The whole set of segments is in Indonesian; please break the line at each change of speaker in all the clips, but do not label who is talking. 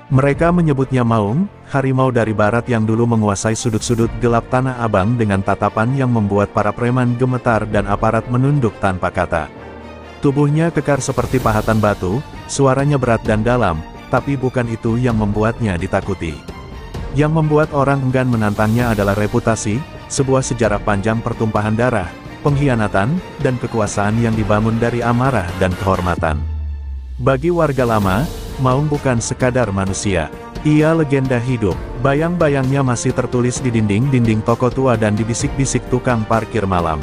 Mereka menyebutnya Maung, harimau dari barat yang dulu menguasai sudut-sudut gelap Tanah Abang dengan tatapan yang membuat para preman gemetar dan aparat menunduk tanpa kata. Tubuhnya kekar seperti pahatan batu, suaranya berat dan dalam, tapi bukan itu yang membuatnya ditakuti. Yang membuat orang enggan menantangnya adalah reputasi, sebuah sejarah panjang pertumpahan darah, pengkhianatan, dan kekuasaan yang dibangun dari amarah dan kehormatan. Bagi warga lama, Maung bukan sekadar manusia. Ia legenda hidup. Bayang-bayangnya masih tertulis di dinding-dinding toko tua dan di bisik-bisik tukang parkir malam.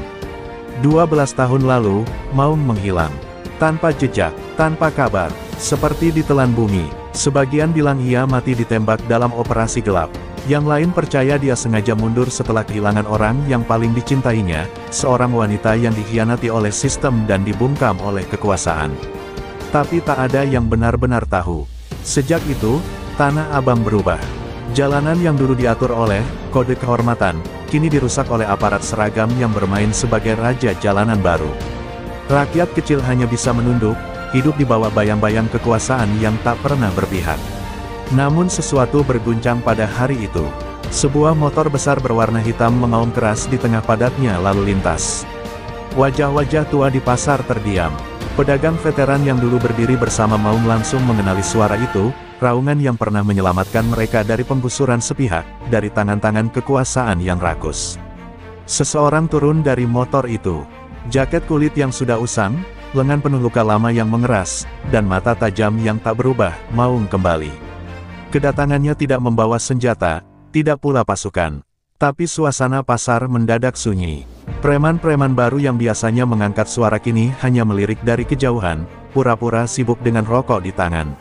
12 tahun lalu, Maung menghilang. Tanpa jejak, tanpa kabar, seperti ditelan bumi. Sebagian bilang ia mati ditembak dalam operasi gelap. Yang lain percaya dia sengaja mundur setelah kehilangan orang yang paling dicintainya, seorang wanita yang dikhianati oleh sistem dan dibungkam oleh kekuasaan. Tapi tak ada yang benar-benar tahu. Sejak itu, Tanah Abang berubah. Jalanan yang dulu diatur oleh kode kehormatan, kini dirusak oleh aparat seragam yang bermain sebagai raja jalanan baru. Rakyat kecil hanya bisa menunduk, hidup di bawah bayang-bayang kekuasaan yang tak pernah berpihak. Namun sesuatu berguncang pada hari itu. Sebuah motor besar berwarna hitam mengaum keras di tengah padatnya lalu lintas. Wajah-wajah tua di pasar terdiam. Pedagang veteran yang dulu berdiri bersama Maung langsung mengenali suara itu, raungan yang pernah menyelamatkan mereka dari penggusuran sepihak, dari tangan-tangan kekuasaan yang rakus. Seseorang turun dari motor itu. Jaket kulit yang sudah usang, lengan penuh luka lama yang mengeras, dan mata tajam yang tak berubah, Maung kembali. Kedatangannya tidak membawa senjata, tidak pula pasukan. Tapi suasana pasar mendadak sunyi. Preman-preman baru yang biasanya mengangkat suara kini hanya melirik dari kejauhan, pura-pura sibuk dengan rokok di tangan.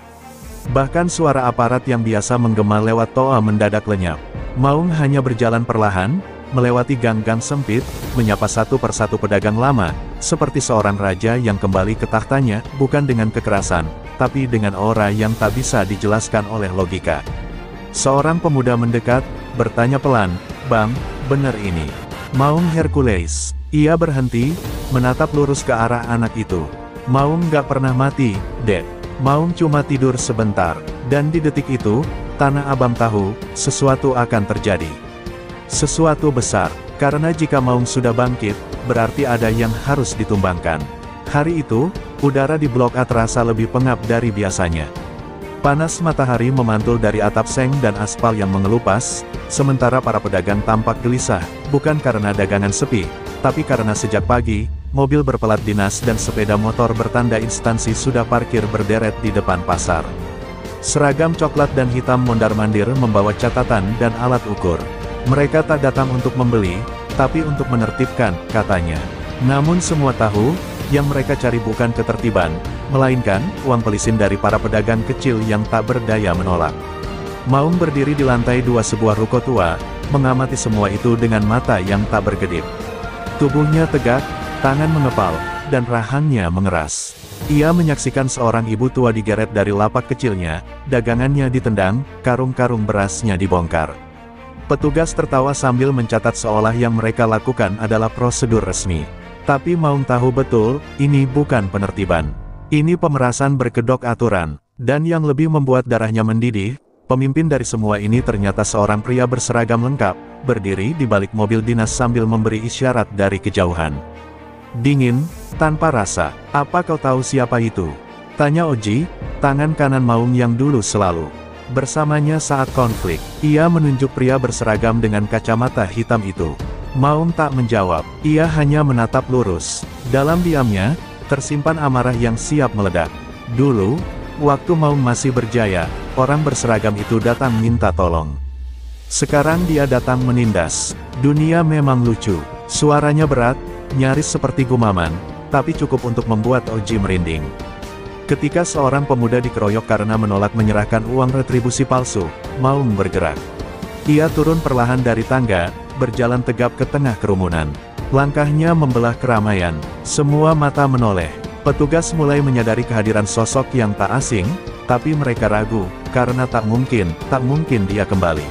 Bahkan suara aparat yang biasa menggema lewat toa mendadak lenyap. Maung hanya berjalan perlahan, melewati gang-gang sempit, menyapa satu persatu pedagang lama, seperti seorang raja yang kembali ke tahtanya, bukan dengan kekerasan, tapi dengan aura yang tak bisa dijelaskan oleh logika. Seorang pemuda mendekat, bertanya pelan, "Bang, bener ini Maung Hercules?" Ia berhenti, menatap lurus ke arah anak itu. "Maung gak pernah mati, Dek. Maung cuma tidur sebentar." Dan di detik itu, Tanah Abang tahu, sesuatu akan terjadi. Sesuatu besar, karena jika Maung sudah bangkit, berarti ada yang harus ditumbangkan. Hari itu, udara di Blok A terasa lebih pengap dari biasanya. Panas matahari memantul dari atap seng dan aspal yang mengelupas, sementara para pedagang tampak gelisah, bukan karena dagangan sepi, tapi karena sejak pagi, mobil berpelat dinas dan sepeda motor bertanda instansi sudah parkir berderet di depan pasar. Seragam coklat dan hitam mondar-mandir membawa catatan dan alat ukur. Mereka tak datang untuk membeli, tapi untuk menertibkan, katanya. Namun semua tahu, yang mereka cari bukan ketertiban, melainkan uang pelisin dari para pedagang kecil yang tak berdaya menolak. Maung berdiri di lantai 2 sebuah ruko tua, mengamati semua itu dengan mata yang tak berkedip. Tubuhnya tegak, tangan mengepal, dan rahangnya mengeras. Ia menyaksikan seorang ibu tua digeret dari lapak kecilnya, dagangannya ditendang, karung-karung berasnya dibongkar. Petugas tertawa sambil mencatat seolah yang mereka lakukan adalah prosedur resmi. Tapi Maung tahu betul, ini bukan penertiban. Ini pemerasan berkedok aturan. Dan yang lebih membuat darahnya mendidih, pemimpin dari semua ini ternyata seorang pria berseragam lengkap, berdiri di balik mobil dinas sambil memberi isyarat dari kejauhan. Dingin, tanpa rasa. "Apa kau tahu siapa itu?" tanya Oji, tangan kanan Maung yang dulu selalu bersamanya saat konflik. Ia menunjuk pria berseragam dengan kacamata hitam itu. Maung tak menjawab, ia hanya menatap lurus. Dalam diamnya, tersimpan amarah yang siap meledak. Dulu, waktu Maung masih berjaya, orang berseragam itu datang minta tolong. Sekarang dia datang menindas. Dunia memang lucu. Suaranya berat, nyaris seperti gumaman, tapi cukup untuk membuat Oji merinding. Ketika seorang pemuda dikeroyok karena menolak menyerahkan uang retribusi palsu, Maung bergerak. Ia turun perlahan dari tangga, berjalan tegap ke tengah kerumunan. Langkahnya membelah keramaian. Semua mata menoleh. Petugas mulai menyadari kehadiran sosok yang tak asing, tapi mereka ragu, karena tak mungkin dia kembali.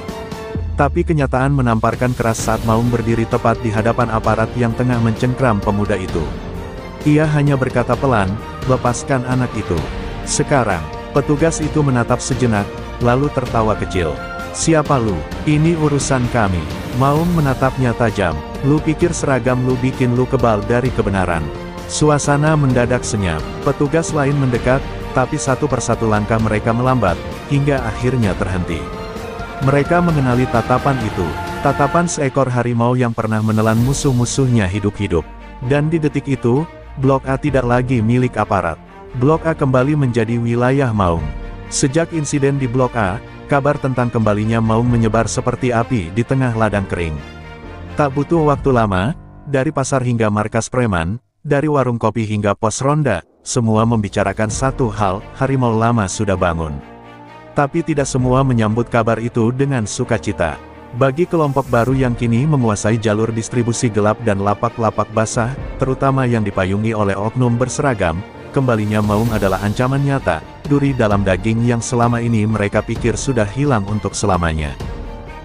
Tapi kenyataan menamparkan keras saat Maung berdiri tepat di hadapan aparat yang tengah mencengkram pemuda itu. Ia hanya berkata pelan, "Lepaskan anak itu." Sekarang, petugas itu menatap sejenak, lalu tertawa kecil. "Siapa lu? Ini urusan kami." Maung menatapnya tajam. "Lu pikir seragam lu bikin lu kebal dari kebenaran?" Suasana mendadak senyap. Petugas lain mendekat, tapi satu persatu langkah mereka melambat, hingga akhirnya terhenti. Mereka mengenali tatapan itu. Tatapan seekor harimau yang pernah menelan musuh-musuhnya hidup-hidup. Dan di detik itu, Blok A tidak lagi milik aparat. Blok A kembali menjadi wilayah Maung. Sejak insiden di Blok A, kabar tentang kembalinya Maung menyebar seperti api di tengah ladang kering. Tak butuh waktu lama, dari pasar hingga markas preman, dari warung kopi hingga pos ronda, semua membicarakan satu hal, harimau lama sudah bangun. Tapi tidak semua menyambut kabar itu dengan sukacita. Bagi kelompok baru yang kini menguasai jalur distribusi gelap dan lapak-lapak basah, terutama yang dipayungi oleh oknum berseragam, kembalinya Maung adalah ancaman nyata, duri dalam daging yang selama ini mereka pikir sudah hilang untuk selamanya.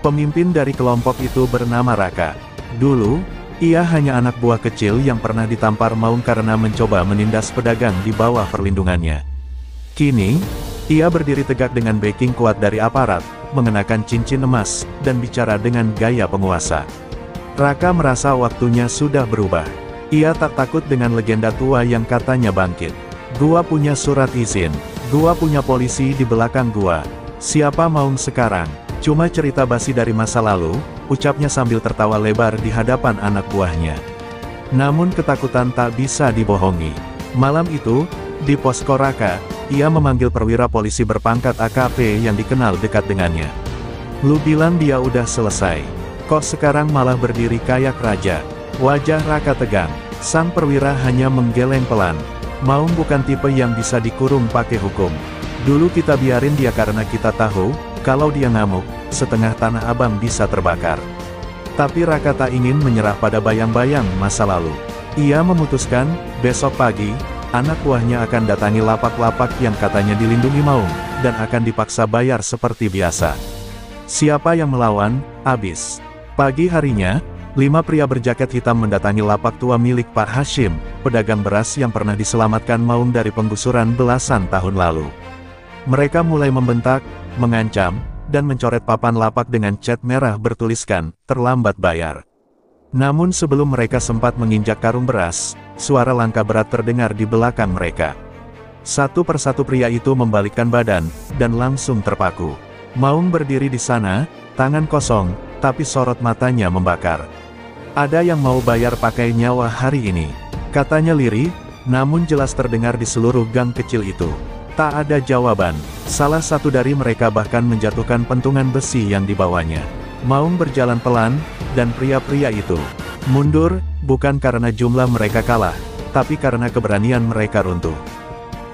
Pemimpin dari kelompok itu bernama Raka. Dulu, ia hanya anak buah kecil yang pernah ditampar Maung karena mencoba menindas pedagang di bawah perlindungannya. Kini, ia berdiri tegak dengan backing kuat dari aparat, mengenakan cincin emas, dan bicara dengan gaya penguasa. Raka merasa waktunya sudah berubah. Ia tak takut dengan legenda tua yang katanya bangkit. "Gua punya surat izin. Gua punya polisi di belakang gua. Siapa Maung sekarang? Cuma cerita basi dari masa lalu," ucapnya sambil tertawa lebar di hadapan anak buahnya. Namun ketakutan tak bisa dibohongi. Malam itu, di posko Raka, ia memanggil perwira polisi berpangkat AKP yang dikenal dekat dengannya. "Lu bilang dia udah selesai. Kok sekarang malah berdiri kayak raja?" Wajah Raka tegang. Sang perwira hanya menggeleng pelan. "Maung bukan tipe yang bisa dikurung pakai hukum. Dulu kita biarin dia karena kita tahu, kalau dia ngamuk, setengah Tanah Abang bisa terbakar." Tapi Raka tak ingin menyerah pada bayang-bayang masa lalu. Ia memutuskan, besok pagi, anak buahnya akan datangi lapak-lapak yang katanya dilindungi Maung, dan akan dipaksa bayar seperti biasa. Siapa yang melawan, habis. Pagi harinya, 5 pria berjaket hitam mendatangi lapak tua milik Pak Hashim, pedagang beras yang pernah diselamatkan Maung dari penggusuran belasan tahun lalu. Mereka mulai membentak, mengancam, dan mencoret papan lapak dengan cat merah bertuliskan, "Terlambat bayar." Namun sebelum mereka sempat menginjak karung beras, suara langkah berat terdengar di belakang mereka. Satu persatu pria itu membalikkan badan, dan langsung terpaku. Maung berdiri di sana, tangan kosong, tapi sorot matanya membakar. "Ada yang mau bayar pakai nyawa hari ini?" katanya lirih, namun jelas terdengar di seluruh gang kecil itu. Tak ada jawaban. Salah satu dari mereka bahkan menjatuhkan pentungan besi yang dibawanya. Maung berjalan pelan, dan pria-pria itu mundur, bukan karena jumlah mereka kalah, tapi karena keberanian mereka runtuh.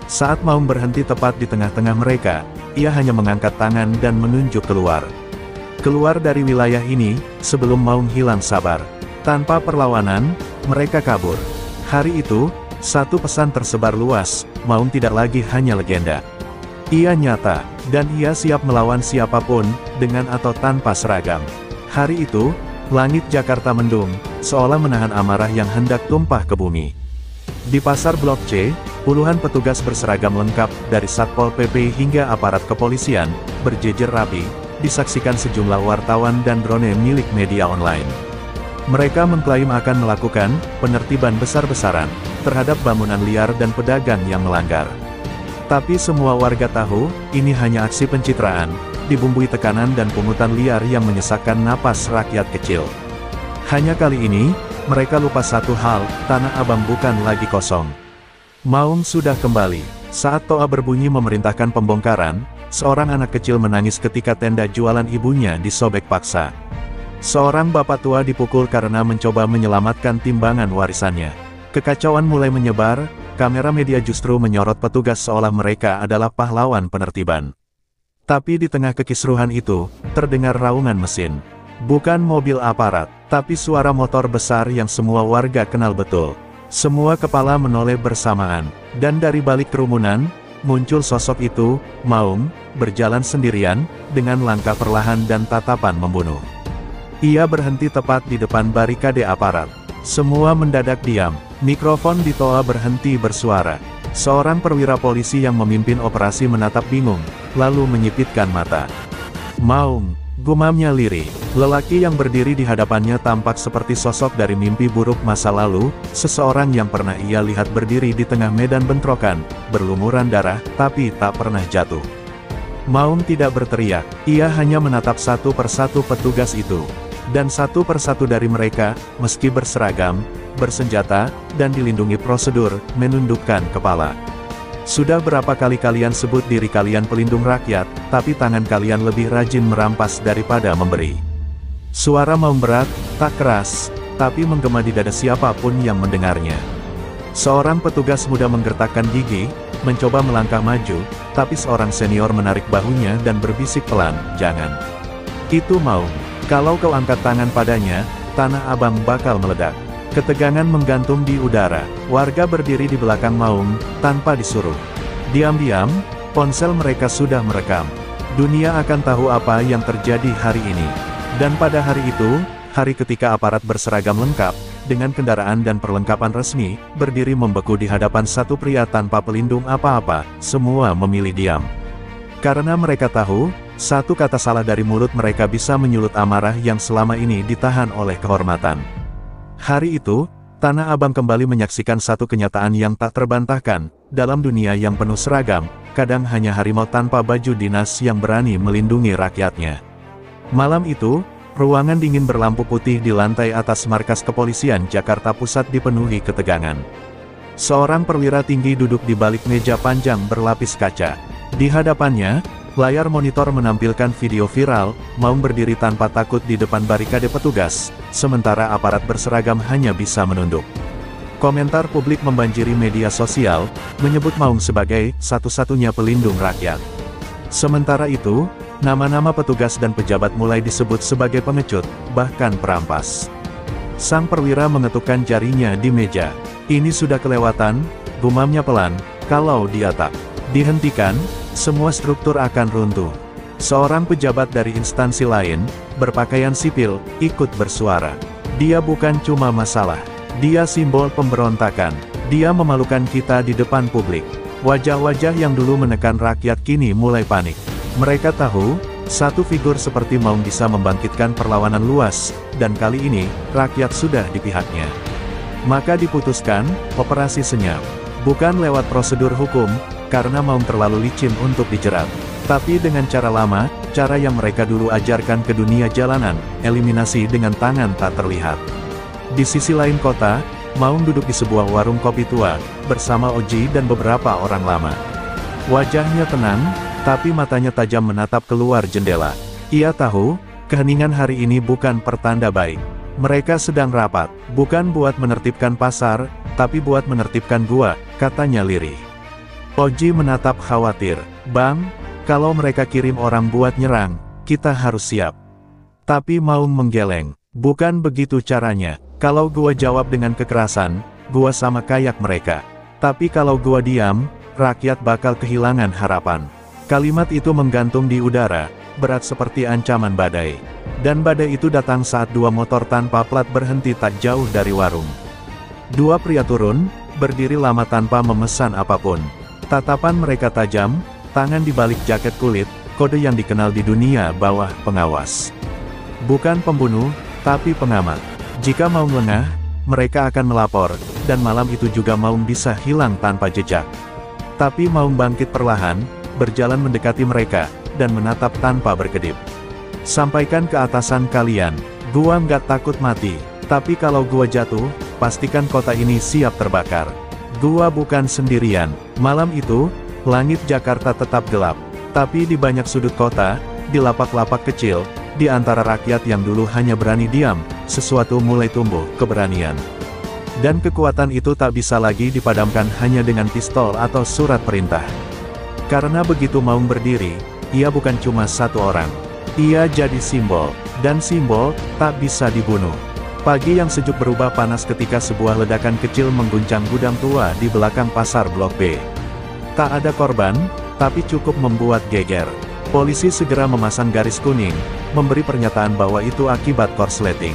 Saat Maung berhenti tepat di tengah-tengah mereka, ia hanya mengangkat tangan dan menunjuk keluar. Keluar dari wilayah ini, sebelum Maung hilang sabar. Tanpa perlawanan, mereka kabur. Hari itu, satu pesan tersebar luas, Maung tidak lagi hanya legenda. Ia nyata, dan ia siap melawan siapapun, dengan atau tanpa seragam. Hari itu, langit Jakarta mendung, seolah menahan amarah yang hendak tumpah ke bumi. Di pasar Blok C, puluhan petugas berseragam lengkap, dari Satpol PP hingga aparat kepolisian, berjejer rapi, disaksikan sejumlah wartawan dan drone milik media online. Mereka mengklaim akan melakukan penertiban besar-besaran terhadap bangunan liar dan pedagang yang melanggar. Tapi semua warga tahu, ini hanya aksi pencitraan, dibumbui tekanan dan pungutan liar yang menyesakkan napas rakyat kecil. Hanya kali ini, mereka lupa satu hal, Tanah Abang bukan lagi kosong. Maung sudah kembali. Saat toa berbunyi memerintahkan pembongkaran, seorang anak kecil menangis ketika tenda jualan ibunya disobek paksa. Seorang bapak tua dipukul karena mencoba menyelamatkan timbangan warisannya. Kekacauan mulai menyebar, kamera media justru menyorot petugas seolah mereka adalah pahlawan penertiban. Tapi di tengah kekisruhan itu, terdengar raungan mesin. Bukan mobil aparat, tapi suara motor besar yang semua warga kenal betul. Semua kepala menoleh bersamaan, dan dari balik kerumunan, muncul sosok itu, Maung, berjalan sendirian, dengan langkah perlahan dan tatapan membunuh. Ia berhenti tepat di depan barikade aparat. Semua mendadak diam, mikrofon di toa berhenti bersuara. Seorang perwira polisi yang memimpin operasi menatap bingung, lalu menyipitkan mata. "Maung," gumamnya lirih. Lelaki yang berdiri di hadapannya tampak seperti sosok dari mimpi buruk masa lalu, seseorang yang pernah ia lihat berdiri di tengah medan bentrokan, berlumuran darah, tapi tak pernah jatuh. Maung tidak berteriak, ia hanya menatap satu persatu petugas itu. Dan satu persatu dari mereka, meski berseragam, bersenjata, dan dilindungi prosedur, menundukkan kepala. "Sudah berapa kali kalian sebut diri kalian pelindung rakyat, tapi tangan kalian lebih rajin merampas daripada memberi." Suara Maung berat, tak keras, tapi menggema di dada siapapun yang mendengarnya. Seorang petugas muda menggertakkan gigi, mencoba melangkah maju, tapi seorang senior menarik bahunya dan berbisik pelan, "Jangan. Itu Maung. Kalau kau angkat tangan padanya, Tanah Abang bakal meledak." Ketegangan menggantung di udara. Warga berdiri di belakang Maung, tanpa disuruh. Diam-diam, ponsel mereka sudah merekam. Dunia akan tahu apa yang terjadi hari ini. Dan pada hari itu, hari ketika aparat berseragam lengkap, dengan kendaraan dan perlengkapan resmi, berdiri membeku di hadapan satu pria tanpa pelindung apa-apa, semua memilih diam. Karena mereka tahu, satu kata salah dari mulut mereka bisa menyulut amarah yang selama ini ditahan oleh kehormatan. Hari itu, Tanah Abang kembali menyaksikan satu kenyataan yang tak terbantahkan. Dalam dunia yang penuh seragam, kadang hanya harimau tanpa baju dinas yang berani melindungi rakyatnya. Malam itu, ruangan dingin berlampu putih di lantai atas markas kepolisian Jakarta Pusat dipenuhi ketegangan. Seorang perwira tinggi duduk di balik meja panjang berlapis kaca. Di hadapannya, layar monitor menampilkan video viral, Maung berdiri tanpa takut di depan barikade petugas, sementara aparat berseragam hanya bisa menunduk. Komentar publik membanjiri media sosial, menyebut Maung sebagai satu-satunya pelindung rakyat. Sementara itu, nama-nama petugas dan pejabat mulai disebut sebagai pengecut, bahkan perampas. Sang perwira mengetukkan jarinya di meja. "Ini sudah kelewatan," gumamnya pelan, "kalau dia tak dihentikan, semua struktur akan runtuh." Seorang pejabat dari instansi lain, berpakaian sipil, ikut bersuara. "Dia bukan cuma masalah. Dia simbol pemberontakan. Dia memalukan kita di depan publik." Wajah-wajah yang dulu menekan rakyat kini mulai panik. Mereka tahu, satu figur seperti Maung bisa membangkitkan perlawanan luas, dan kali ini, rakyat sudah di pihaknya. Maka diputuskan, operasi senyap. Bukan lewat prosedur hukum, karena Maung terlalu licin untuk dijerat. Tapi dengan cara lama, cara yang mereka dulu ajarkan ke dunia jalanan, eliminasi dengan tangan tak terlihat. Di sisi lain kota, Maung duduk di sebuah warung kopi tua, bersama Oji dan beberapa orang lama. Wajahnya tenang, tapi matanya tajam menatap keluar jendela. Ia tahu, keheningan hari ini bukan pertanda baik. Mereka sedang rapat, bukan buat menertibkan pasar, tapi buat menertibkan gua, katanya lirih. Oji menatap khawatir. "Bang, kalau mereka kirim orang buat nyerang, kita harus siap." Tapi Maung menggeleng. "Bukan begitu caranya. Kalau gua jawab dengan kekerasan, gua sama kayak mereka. Tapi kalau gua diam, rakyat bakal kehilangan harapan." Kalimat itu menggantung di udara, berat seperti ancaman badai. Dan badai itu datang saat dua motor tanpa plat berhenti tak jauh dari warung. Dua pria turun, berdiri lama tanpa memesan apapun. Tatapan mereka tajam, tangan di balik jaket kulit, kode yang dikenal di dunia bawah pengawas. Bukan pembunuh, tapi pengamat. Jika Maung lengah, mereka akan melapor, dan malam itu juga Maung bisa hilang tanpa jejak. Tapi Maung bangkit perlahan, berjalan mendekati mereka, dan menatap tanpa berkedip. "Sampaikan ke atasan kalian, gua nggak takut mati, tapi kalau gua jatuh, pastikan kota ini siap terbakar. Gua bukan sendirian." Malam itu, langit Jakarta tetap gelap, tapi di banyak sudut kota, di lapak-lapak kecil, di antara rakyat yang dulu hanya berani diam, sesuatu mulai tumbuh, keberanian. Dan kekuatan itu tak bisa lagi dipadamkan hanya dengan pistol atau surat perintah. Karena begitu Maung berdiri, ia bukan cuma satu orang. Ia jadi simbol, dan simbol tak bisa dibunuh. Pagi yang sejuk berubah panas ketika sebuah ledakan kecil mengguncang gudang tua di belakang pasar Blok B. Tak ada korban, tapi cukup membuat geger. Polisi segera memasang garis kuning, memberi pernyataan bahwa itu akibat korsleting.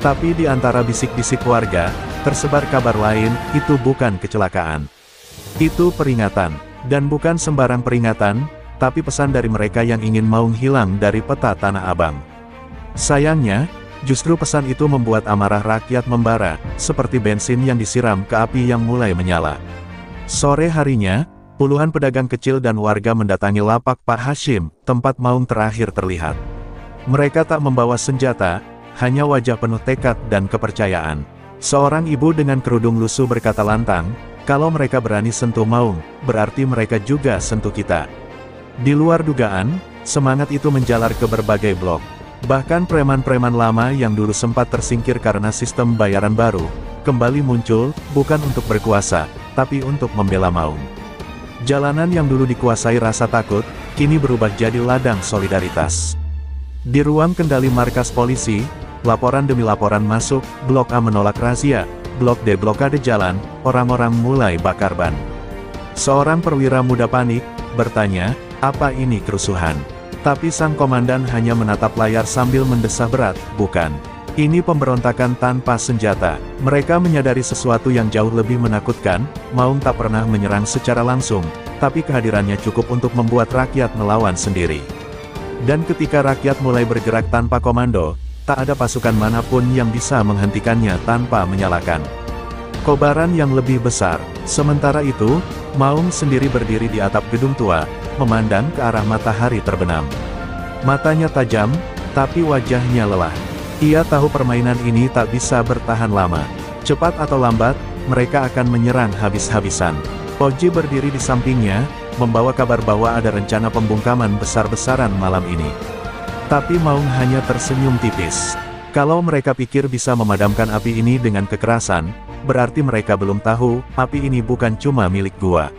Tapi di antara bisik-bisik warga, tersebar kabar lain, itu bukan kecelakaan. Itu peringatan. Dan bukan sembarang peringatan, tapi pesan dari mereka yang ingin Maung hilang dari peta Tanah Abang. Sayangnya, justru pesan itu membuat amarah rakyat membara, seperti bensin yang disiram ke api yang mulai menyala. Sore harinya, puluhan pedagang kecil dan warga mendatangi lapak Pak Hashim, tempat Maung terakhir terlihat. Mereka tak membawa senjata, hanya wajah penuh tekad dan kepercayaan. Seorang ibu dengan kerudung lusuh berkata lantang, "Kalau mereka berani sentuh Maung, berarti mereka juga sentuh kita." Di luar dugaan, semangat itu menjalar ke berbagai blok. Bahkan preman-preman lama yang dulu sempat tersingkir karena sistem bayaran baru, kembali muncul, bukan untuk berkuasa, tapi untuk membela Maung. Jalanan yang dulu dikuasai rasa takut, kini berubah jadi ladang solidaritas. Di ruang kendali markas polisi, laporan demi laporan masuk, Blok A menolak razia, Blok D blokade jalan, orang-orang mulai bakar ban. Seorang perwira muda panik, bertanya, "Apa ini kerusuhan?" Tapi sang komandan hanya menatap layar sambil mendesah berat, "Bukan. Ini pemberontakan tanpa senjata." Mereka menyadari sesuatu yang jauh lebih menakutkan, Maung tak pernah menyerang secara langsung, tapi kehadirannya cukup untuk membuat rakyat melawan sendiri. Dan ketika rakyat mulai bergerak tanpa komando, tak ada pasukan manapun yang bisa menghentikannya tanpa menyalakan kobaran yang lebih besar. Sementara itu, Maung sendiri berdiri di atap gedung tua, memandang ke arah matahari terbenam. Matanya tajam, tapi wajahnya lelah. Ia tahu permainan ini tak bisa bertahan lama. Cepat atau lambat, mereka akan menyerang habis-habisan. Oji berdiri di sampingnya, membawa kabar bahwa ada rencana pembungkaman besar-besaran malam ini. Tapi Maung hanya tersenyum tipis. Kalau mereka pikir bisa memadamkan api ini dengan kekerasan, berarti mereka belum tahu, api ini bukan cuma milik gua.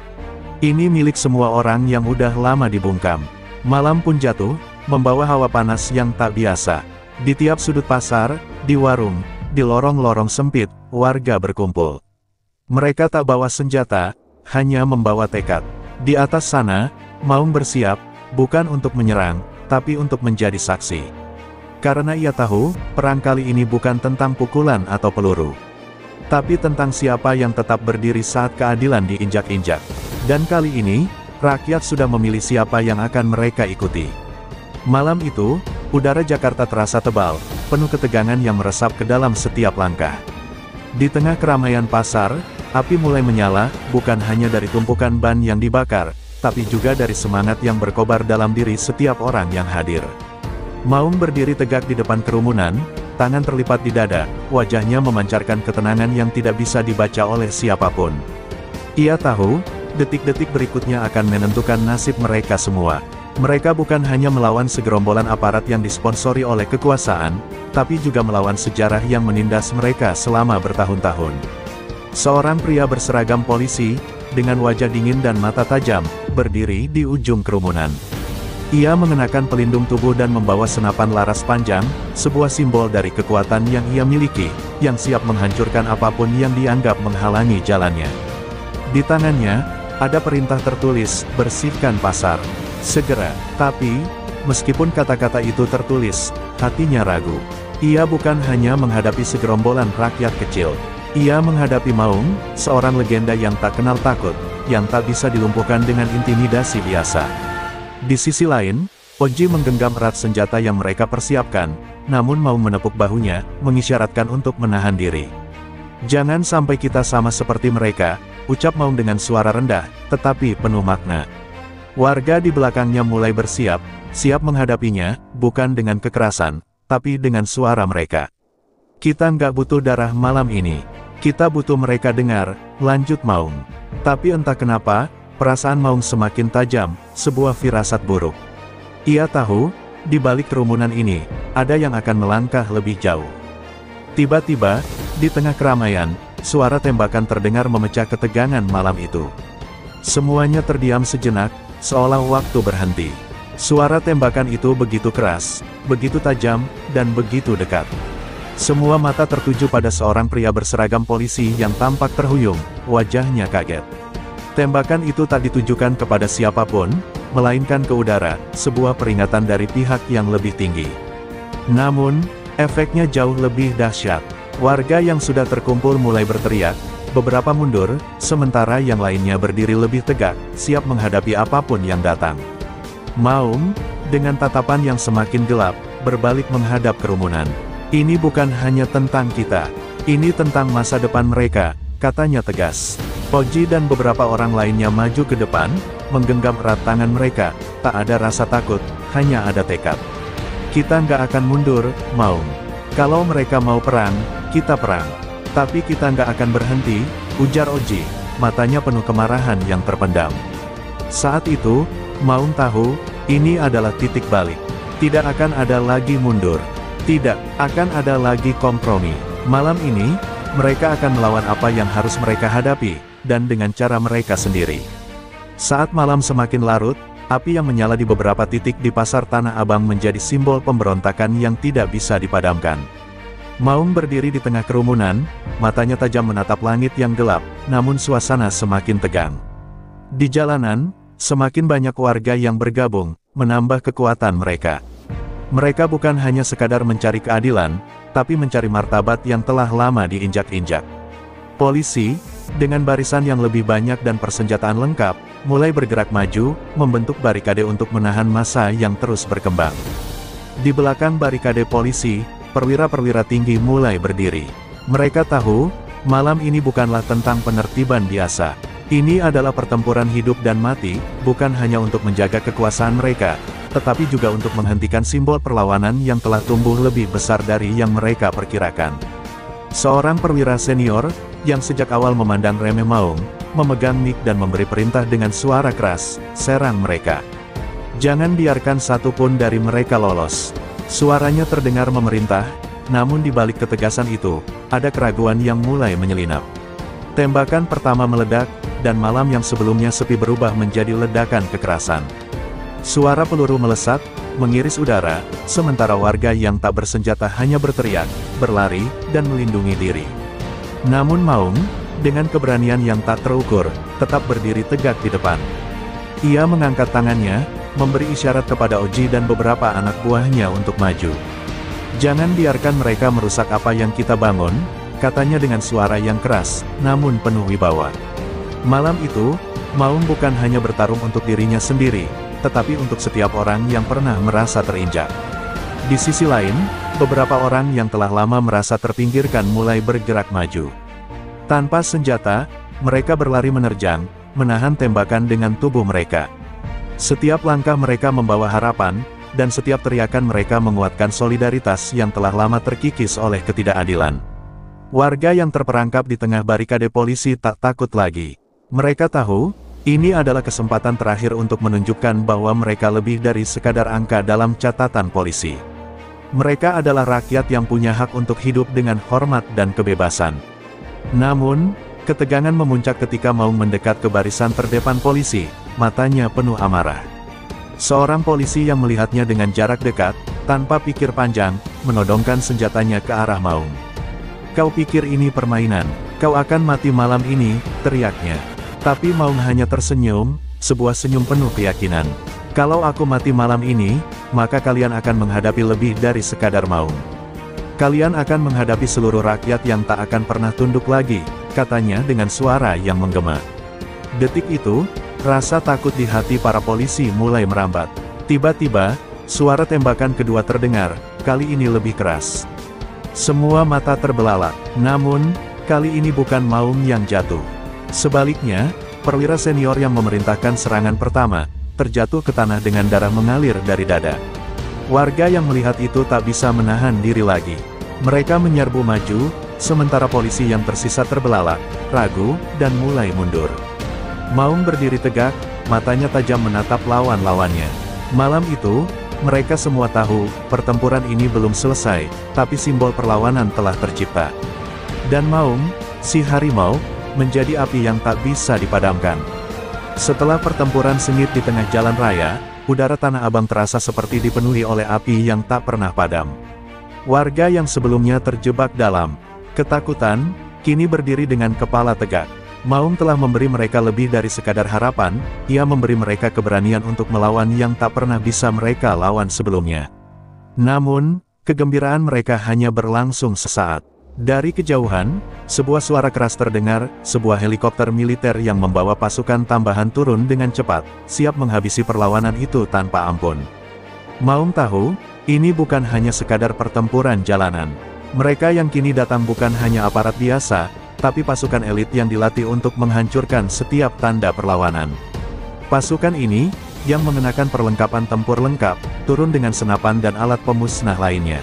Ini milik semua orang yang udah lama dibungkam. Malam pun jatuh, membawa hawa panas yang tak biasa. Di tiap sudut pasar, di warung, di lorong-lorong sempit, warga berkumpul. Mereka tak bawa senjata, hanya membawa tekad. Di atas sana, Maung bersiap, bukan untuk menyerang, tapi untuk menjadi saksi. Karena ia tahu, perang kali ini bukan tentang pukulan atau peluru, tapi tentang siapa yang tetap berdiri saat keadilan diinjak-injak. Dan kali ini, rakyat sudah memilih siapa yang akan mereka ikuti. Malam itu, udara Jakarta terasa tebal, penuh ketegangan yang meresap ke dalam setiap langkah. Di tengah keramaian pasar, api mulai menyala, bukan hanya dari tumpukan ban yang dibakar, tapi juga dari semangat yang berkobar dalam diri setiap orang yang hadir. Maung berdiri tegak di depan kerumunan, tangan terlipat di dada, wajahnya memancarkan ketenangan yang tidak bisa dibaca oleh siapapun. Ia tahu, detik-detik berikutnya akan menentukan nasib mereka semua. Mereka bukan hanya melawan segerombolan aparat yang disponsori oleh kekuasaan, tapi juga melawan sejarah yang menindas mereka selama bertahun-tahun. Seorang pria berseragam polisi, dengan wajah dingin dan mata tajam, berdiri di ujung kerumunan. Ia mengenakan pelindung tubuh dan membawa senapan laras panjang, sebuah simbol dari kekuatan yang ia miliki, yang siap menghancurkan apapun yang dianggap menghalangi jalannya. Di tangannya, ada perintah tertulis, "Bersihkan pasar segera." Tapi, meskipun kata-kata itu tertulis, hatinya ragu. Ia bukan hanya menghadapi segerombolan rakyat kecil. Ia menghadapi Maung, seorang legenda yang tak kenal takut, yang tak bisa dilumpuhkan dengan intimidasi biasa. Di sisi lain, Oji menggenggam erat senjata yang mereka persiapkan, namun Maung menepuk bahunya, mengisyaratkan untuk menahan diri. "Jangan sampai kita sama seperti mereka," ucap Maung dengan suara rendah, tetapi penuh makna. Warga di belakangnya mulai bersiap, siap menghadapinya, bukan dengan kekerasan, tapi dengan suara mereka. "Kita nggak butuh darah malam ini. Kita butuh mereka dengar," lanjut Maung. Tapi entah kenapa, perasaan Maung semakin tajam, sebuah firasat buruk. Ia tahu, di balik kerumunan ini, ada yang akan melangkah lebih jauh. Tiba-tiba, di tengah keramaian, suara tembakan terdengar memecah ketegangan malam itu. Semuanya terdiam sejenak, seolah waktu berhenti. Suara tembakan itu begitu keras, begitu tajam, dan begitu dekat. Semua mata tertuju pada seorang pria berseragam polisi yang tampak terhuyung, wajahnya kaget. Tembakan itu tak ditujukan kepada siapapun, melainkan ke udara, sebuah peringatan dari pihak yang lebih tinggi. Namun, efeknya jauh lebih dahsyat. Warga yang sudah terkumpul mulai berteriak, beberapa mundur, sementara yang lainnya berdiri lebih tegak, siap menghadapi apapun yang datang. Maung, dengan tatapan yang semakin gelap, berbalik menghadap kerumunan. Ini bukan hanya tentang kita. Ini tentang masa depan mereka, katanya tegas. Oji dan beberapa orang lainnya maju ke depan, menggenggam erat tangan mereka. Tak ada rasa takut, hanya ada tekad. Kita nggak akan mundur, Maung. Kalau mereka mau perang, kita perang. Tapi kita nggak akan berhenti, ujar Oji, matanya penuh kemarahan yang terpendam. Saat itu, Maung tahu, ini adalah titik balik. Tidak akan ada lagi mundur. Tidak akan ada lagi kompromi. Malam ini, mereka akan melawan apa yang harus mereka hadapi, dan dengan cara mereka sendiri. Saat malam semakin larut, api yang menyala di beberapa titik di pasar Tanah Abang menjadi simbol pemberontakan yang tidak bisa dipadamkan. Maung berdiri di tengah kerumunan, matanya tajam menatap langit yang gelap, namun suasana semakin tegang. Di jalanan, semakin banyak warga yang bergabung, menambah kekuatan mereka. Mereka bukan hanya sekadar mencari keadilan, tapi mencari martabat yang telah lama diinjak-injak. Polisi, dengan barisan yang lebih banyak dan persenjataan lengkap, mulai bergerak maju, membentuk barikade untuk menahan massa yang terus berkembang. Di belakang barikade polisi, perwira-perwira tinggi mulai berdiri. Mereka tahu, malam ini bukanlah tentang penertiban biasa. Ini adalah pertempuran hidup dan mati, bukan hanya untuk menjaga kekuasaan mereka, tetapi juga untuk menghentikan simbol perlawanan yang telah tumbuh lebih besar dari yang mereka perkirakan. Seorang perwira senior, yang sejak awal memandang remeh Maung, memegang mic dan memberi perintah dengan suara keras, serang mereka. Jangan biarkan satu pun dari mereka lolos. Suaranya terdengar memerintah, namun di balik ketegasan itu, ada keraguan yang mulai menyelinap. Tembakan pertama meledak, dan malam yang sebelumnya sepi berubah menjadi ledakan kekerasan. Suara peluru melesat, mengiris udara, sementara warga yang tak bersenjata hanya berteriak, berlari, dan melindungi diri. Namun Maung, dengan keberanian yang tak terukur, tetap berdiri tegak di depan. Ia mengangkat tangannya, memberi isyarat kepada Oji dan beberapa anak buahnya untuk maju. Jangan biarkan mereka merusak apa yang kita bangun, katanya dengan suara yang keras, namun penuh wibawa. Malam itu, Maung bukan hanya bertarung untuk dirinya sendiri, tetapi untuk setiap orang yang pernah merasa terinjak. Di sisi lain, beberapa orang yang telah lama merasa terpinggirkan mulai bergerak maju. Tanpa senjata, mereka berlari menerjang, menahan tembakan dengan tubuh mereka. Setiap langkah mereka membawa harapan, dan setiap teriakan mereka menguatkan solidaritas yang telah lama terkikis oleh ketidakadilan. Warga yang terperangkap di tengah barikade polisi tak takut lagi. Mereka tahu, ini adalah kesempatan terakhir untuk menunjukkan bahwa mereka lebih dari sekadar angka dalam catatan polisi. Mereka adalah rakyat yang punya hak untuk hidup dengan hormat dan kebebasan. Namun, ketegangan memuncak ketika Maung mendekat ke barisan terdepan polisi, matanya penuh amarah. Seorang polisi yang melihatnya dengan jarak dekat, tanpa pikir panjang, menodongkan senjatanya ke arah Maung. "Kau pikir ini permainan? Kau akan mati malam ini," teriaknya. Tapi Maung hanya tersenyum, sebuah senyum penuh keyakinan. "Kalau aku mati malam ini, maka kalian akan menghadapi lebih dari sekadar Maung. Kalian akan menghadapi seluruh rakyat yang tak akan pernah tunduk lagi," katanya dengan suara yang menggema. Detik itu, rasa takut di hati para polisi mulai merambat. Tiba-tiba, suara tembakan kedua terdengar, kali ini lebih keras. Semua mata terbelalak, namun, kali ini bukan Maung yang jatuh. Sebaliknya, perwira senior yang memerintahkan serangan pertama, terjatuh ke tanah dengan darah mengalir dari dada. Warga yang melihat itu tak bisa menahan diri lagi. Mereka menyerbu maju, sementara polisi yang tersisa terbelalak, ragu, dan mulai mundur. Maung berdiri tegak, matanya tajam menatap lawan-lawannya. Malam itu, mereka semua tahu, pertempuran ini belum selesai, tapi simbol perlawanan telah tercipta. Dan Maung, si harimau, menjadi api yang tak bisa dipadamkan. Setelah pertempuran sengit di tengah jalan raya, udara Tanah Abang terasa seperti dipenuhi oleh api yang tak pernah padam. Warga yang sebelumnya terjebak dalam ketakutan, kini berdiri dengan kepala tegak. Maung telah memberi mereka lebih dari sekadar harapan, ia memberi mereka keberanian untuk melawan yang tak pernah bisa mereka lawan sebelumnya. Namun, kegembiraan mereka hanya berlangsung sesaat. Dari kejauhan, sebuah suara keras terdengar, sebuah helikopter militer yang membawa pasukan tambahan turun dengan cepat, siap menghabisi perlawanan itu tanpa ampun. Maung tahu, ini bukan hanya sekadar pertempuran jalanan. Mereka yang kini datang bukan hanya aparat biasa, tapi pasukan elit yang dilatih untuk menghancurkan setiap tanda perlawanan. Pasukan ini, yang mengenakan perlengkapan tempur lengkap, turun dengan senapan dan alat pemusnah lainnya.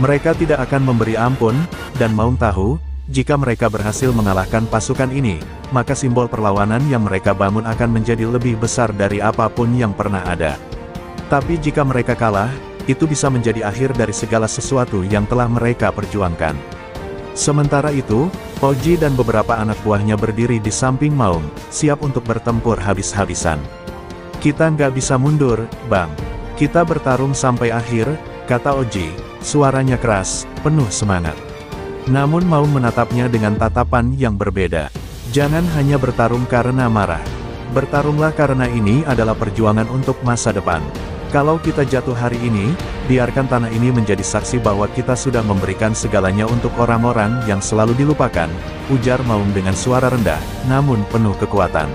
Mereka tidak akan memberi ampun, dan Maung tahu, jika mereka berhasil mengalahkan pasukan ini, maka simbol perlawanan yang mereka bangun akan menjadi lebih besar dari apapun yang pernah ada. Tapi jika mereka kalah, itu bisa menjadi akhir dari segala sesuatu yang telah mereka perjuangkan. Sementara itu, Oji dan beberapa anak buahnya berdiri di samping Maung, siap untuk bertempur habis-habisan. Kita nggak bisa mundur, Bang. Kita bertarung sampai akhir, kata Oji, suaranya keras, penuh semangat. Namun Maung menatapnya dengan tatapan yang berbeda. Jangan hanya bertarung karena marah. Bertarunglah karena ini adalah perjuangan untuk masa depan. Kalau kita jatuh hari ini, biarkan tanah ini menjadi saksi bahwa kita sudah memberikan segalanya untuk orang-orang yang selalu dilupakan, ujar Maung dengan suara rendah, namun penuh kekuatan.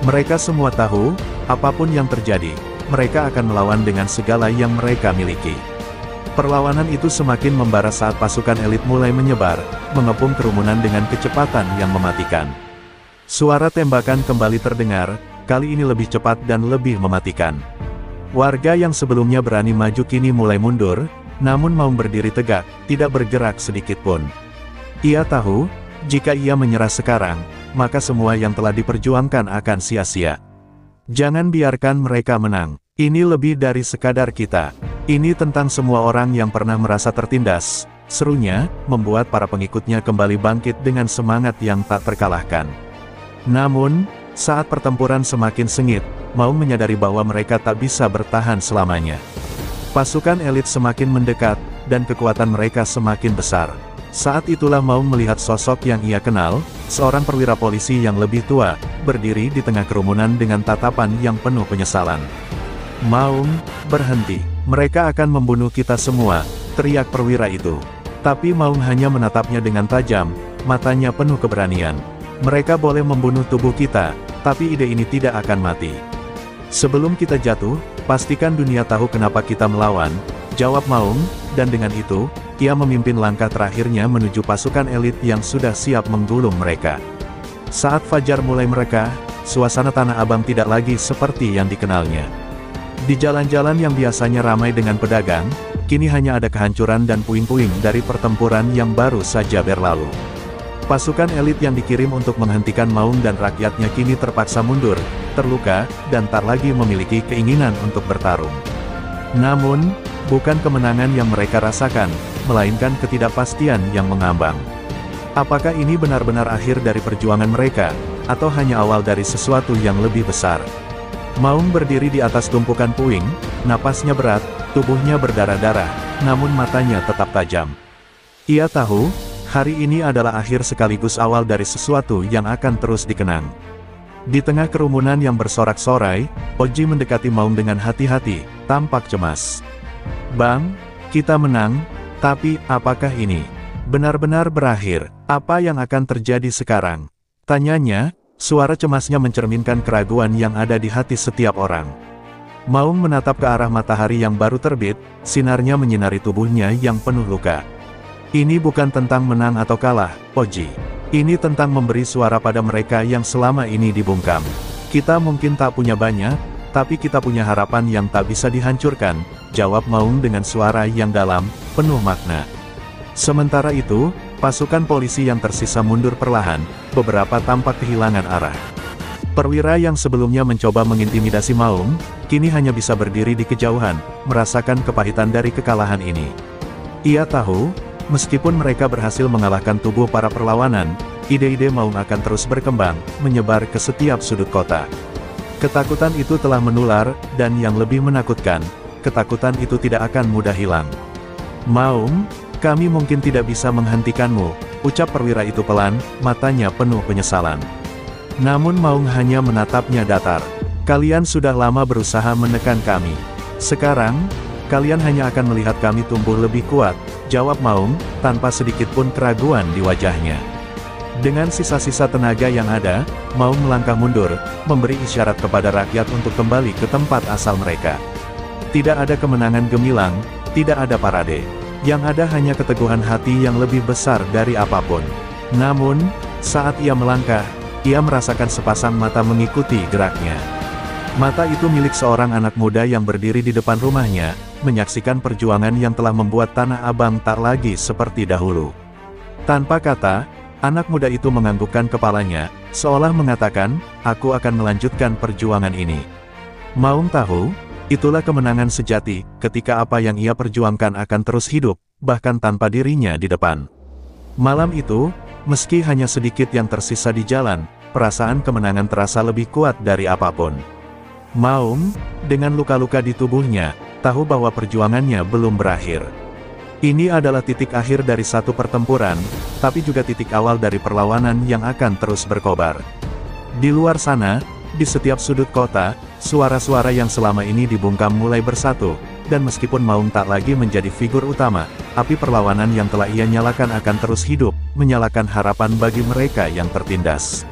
Mereka semua tahu, apapun yang terjadi, mereka akan melawan dengan segala yang mereka miliki. Perlawanan itu semakin membara saat pasukan elit mulai menyebar, mengepung kerumunan dengan kecepatan yang mematikan. Suara tembakan kembali terdengar, kali ini lebih cepat dan lebih mematikan. Warga yang sebelumnya berani maju kini mulai mundur, namun Maung berdiri tegak, tidak bergerak sedikit pun. Ia tahu, jika ia menyerah sekarang, maka semua yang telah diperjuangkan akan sia-sia. Jangan biarkan mereka menang. Ini lebih dari sekadar kita. Ini tentang semua orang yang pernah merasa tertindas, serunya, membuat para pengikutnya kembali bangkit dengan semangat yang tak terkalahkan. Namun, saat pertempuran semakin sengit, Maung menyadari bahwa mereka tak bisa bertahan selamanya. Pasukan elit semakin mendekat, dan kekuatan mereka semakin besar. Saat itulah Maung melihat sosok yang ia kenal, seorang perwira polisi yang lebih tua, berdiri di tengah kerumunan dengan tatapan yang penuh penyesalan. Maung, berhenti. Mereka akan membunuh kita semua, teriak perwira itu. Tapi Maung hanya menatapnya dengan tajam, matanya penuh keberanian. Mereka boleh membunuh tubuh kita, tapi ide ini tidak akan mati. Sebelum kita jatuh, pastikan dunia tahu kenapa kita melawan, jawab Maung, dan dengan itu, ia memimpin langkah terakhirnya menuju pasukan elit yang sudah siap menggulung mereka. Saat fajar mulai mereka, suasana Tanah Abang tidak lagi seperti yang dikenalnya. Di jalan-jalan yang biasanya ramai dengan pedagang, kini hanya ada kehancuran dan puing-puing dari pertempuran yang baru saja berlalu. Pasukan elit yang dikirim untuk menghentikan Maung dan rakyatnya kini terpaksa mundur, terluka, dan tak lagi memiliki keinginan untuk bertarung. Namun, bukan kemenangan yang mereka rasakan, melainkan ketidakpastian yang mengambang. Apakah ini benar-benar akhir dari perjuangan mereka, atau hanya awal dari sesuatu yang lebih besar? Maung berdiri di atas tumpukan puing, napasnya berat, tubuhnya berdarah-darah, namun matanya tetap tajam. Ia tahu, hari ini adalah akhir sekaligus awal dari sesuatu yang akan terus dikenang. Di tengah kerumunan yang bersorak-sorai, Oji mendekati Maung dengan hati-hati, tampak cemas. Bang, kita menang, tapi apakah ini benar-benar berakhir? Apa yang akan terjadi sekarang? Tanyanya, suara cemasnya mencerminkan keraguan yang ada di hati setiap orang. Maung menatap ke arah matahari yang baru terbit, sinarnya menyinari tubuhnya yang penuh luka. Ini bukan tentang menang atau kalah, Oji. Ini tentang memberi suara pada mereka yang selama ini dibungkam. Kita mungkin tak punya banyak, tapi kita punya harapan yang tak bisa dihancurkan, jawab Maung dengan suara yang dalam, penuh makna. Sementara itu, pasukan polisi yang tersisa mundur perlahan, beberapa tampak kehilangan arah. Perwira yang sebelumnya mencoba mengintimidasi Maung, kini hanya bisa berdiri di kejauhan, merasakan kepahitan dari kekalahan ini. Ia tahu, meskipun mereka berhasil mengalahkan tubuh para perlawanan, ide-ide Maung akan terus berkembang, menyebar ke setiap sudut kota. Ketakutan itu telah menular, dan yang lebih menakutkan, ketakutan itu tidak akan mudah hilang. Maung, kami mungkin tidak bisa menghentikanmu, ucap perwira itu pelan, matanya penuh penyesalan. Namun Maung hanya menatapnya datar. Kalian sudah lama berusaha menekan kami. Sekarang, Kalian hanya akan melihat kami tumbuh lebih kuat, jawab Maung, tanpa sedikit pun keraguan di wajahnya. Dengan sisa-sisa tenaga yang ada, Maung melangkah mundur, memberi isyarat kepada rakyat untuk kembali ke tempat asal mereka. Tidak ada kemenangan gemilang, tidak ada parade. Yang ada hanya keteguhan hati yang lebih besar dari apapun. Namun, saat ia melangkah, ia merasakan sepasang mata mengikuti geraknya. Mata itu milik seorang anak muda yang berdiri di depan rumahnya, menyaksikan perjuangan yang telah membuat Tanah Abang tak lagi seperti dahulu. Tanpa kata, anak muda itu menganggukkan kepalanya, seolah mengatakan, "Aku akan melanjutkan perjuangan ini." Maung tahu, itulah kemenangan sejati, ketika apa yang ia perjuangkan akan terus hidup, bahkan tanpa dirinya di depan. Malam itu, meski hanya sedikit yang tersisa di jalan, perasaan kemenangan terasa lebih kuat dari apapun. Maung, dengan luka-luka di tubuhnya, tahu bahwa perjuangannya belum berakhir. Ini adalah titik akhir dari satu pertempuran, tapi juga titik awal dari perlawanan yang akan terus berkobar. Di luar sana, di setiap sudut kota, suara-suara yang selama ini dibungkam mulai bersatu, dan meskipun Maung tak lagi menjadi figur utama, api perlawanan yang telah ia nyalakan akan terus hidup, menyalakan harapan bagi mereka yang tertindas.